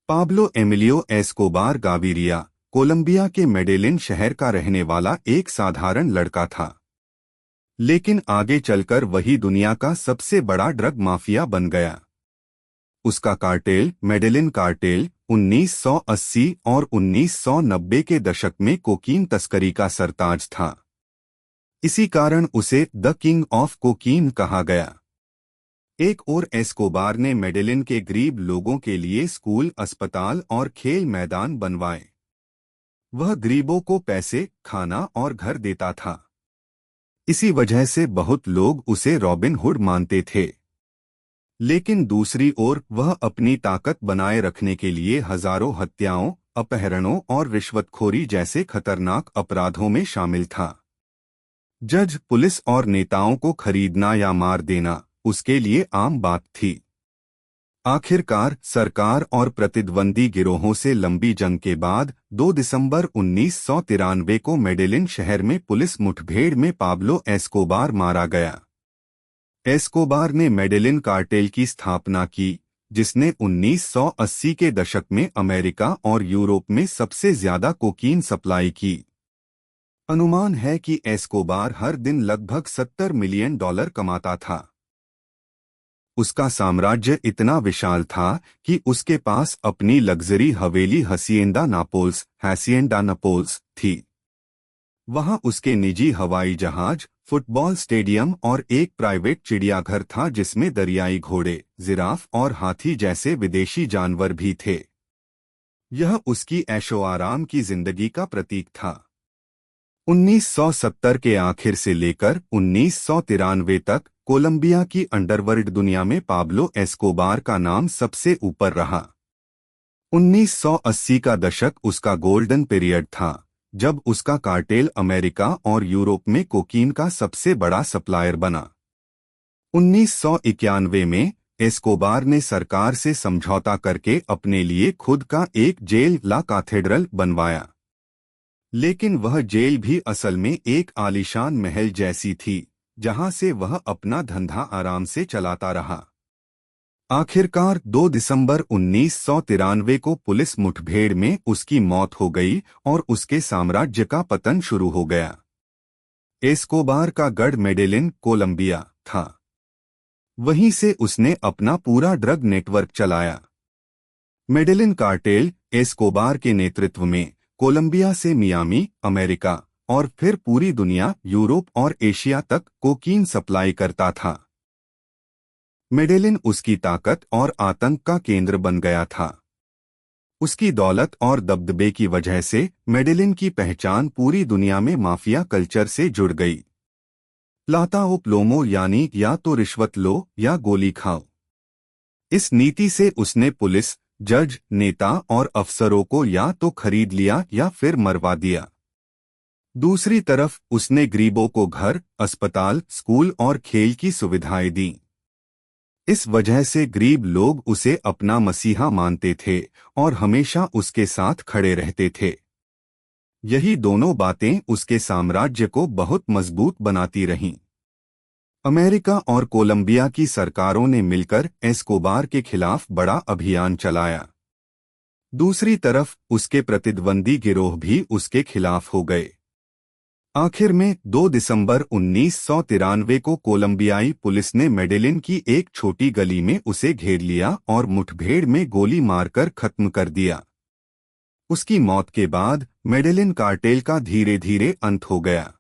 Pablo Emilio Escobar गाविरिया Colombia के Madeline शहर का रहने वाला एक साधारण लड़का था, लेकिन आगे चलकर वही दुनिया का सबसे बड़ा ड्रग माफिया बन गया। उसका कार्टेल मेडेलिन कार्टेल 1980 और 1990 के दशक में कोकीन तस्करी का सरताज था। इसी कारण उसे द किंग ऑफ कोकीन कहा गया। एक और एस्कोबार ने मेडेलिन के गरीब लोगों के लिए स्कूल, अस्पताल और खेल मैदान बनवाए। वह गरीबों को पैसे, खाना और घर देता था। इसी वजह से बहुत लोग उसे रॉबिन हुड मानते थे। लेकिन दूसरी ओर वह अपनी ताकत बनाए रखने के लिए हजारों हत्याओं, अपहरणों और रिश्वतखोरी जैसे खतरनाक अपराधों में शामिल था। जज, पुलिस और नेताओं को खरीदना या मार देना उसके लिए आम बात थी। आखिरकार सरकार और प्रतिद्वंदी गिरोहों से लंबी जंग के बाद 2 दिसंबर 1993 को मेडेलिन शहर में पुलिस मुठभेड़ में पाब्लो एस्कोबार मारा गया। एस्कोबार ने मेडेलिन कार्टेल की स्थापना की, जिसने 1980 के दशक में अमेरिका और यूरोप में सबसे ज्यादा कोकीन सप्लाई की। अनुमान है कि एस्कोबार हर दिन लगभग $70 मिलियन कमाता था। उसका साम्राज्य इतना विशाल था कि उसके पास अपनी लग्जरी हवेली हसिएंडा नापोल्स थी। वहां उसके निजी हवाई जहाज, फुटबॉल स्टेडियम और एक प्राइवेट चिड़ियाघर था जिसमें दरियाई घोड़े, जिराफ और हाथी जैसे विदेशी जानवर भी थे। यह उसकी ऐशो-आराम की जिंदगी का प्रतीक था। 1970 के आखिर से लेकर 1993 तक कोलंबिया की अंडरवर्ल्ड दुनिया में पाब्लो एस्कोबार का नाम सबसे ऊपर रहा। 1980 का दशक उसका गोल्डन पीरियड था, जब उसका कार्टेल अमेरिका और यूरोप में कोकीन का सबसे बड़ा सप्लायर बना। 1991 में एस्कोबार ने सरकार से समझौता करके अपने लिए खुद का एक जेल, ला कैथेड्रल, बनवाया। लेकिन वह जेल भी असल में एक आलीशान महल जैसी थी, जहां से वह अपना धंधा आराम से चलाता रहा। आखिरकार 2 दिसंबर 1993 को पुलिस मुठभेड़ में उसकी मौत हो गई और उसके साम्राज्य का पतन शुरू हो गया। एस्कोबार का गढ़ मेडेलिन, कोलंबिया था। वहीं से उसने अपना पूरा ड्रग नेटवर्क चलाया। मेडेलिन कार्टेल एस्कोबार के नेतृत्व में कोलंबिया से मियामी, अमेरिका और फिर पूरी दुनिया, यूरोप और एशिया तक कोकीन सप्लाई करता था। मेडेलिन उसकी ताकत और आतंक का केंद्र बन गया था। उसकी दौलत और दबदबे की वजह से मेडेलिन की पहचान पूरी दुनिया में माफिया कल्चर से जुड़ गई। प्लाता ओ प्लोमो, यानी या तो रिश्वत लो या गोली खाओ। इस नीति से उसने पुलिस, जज, नेता और अफसरों को या तो खरीद लिया या फिर मरवा दिया। दूसरी तरफ उसने गरीबों को घर, अस्पताल, स्कूल और खेल की सुविधाएं दी। इस वजह से गरीब लोग उसे अपना मसीहा मानते थे और हमेशा उसके साथ खड़े रहते थे। यही दोनों बातें उसके साम्राज्य को बहुत मजबूत बनाती रहीं। अमेरिका और कोलंबिया की सरकारों ने मिलकर एस्कोबार के खिलाफ बड़ा अभियान चलाया। दूसरी तरफ उसके प्रतिद्वंदी गिरोह भी उसके खिलाफ हो गए। आखिर में 2 दिसंबर 1993 को कोलंबियाई पुलिस ने मेडेलिन की एक छोटी गली में उसे घेर लिया और मुठभेड़ में गोली मारकर खत्म कर दिया। उसकी मौत के बाद मेडेलिन कार्टेल का धीरे धीरे अंत हो गया।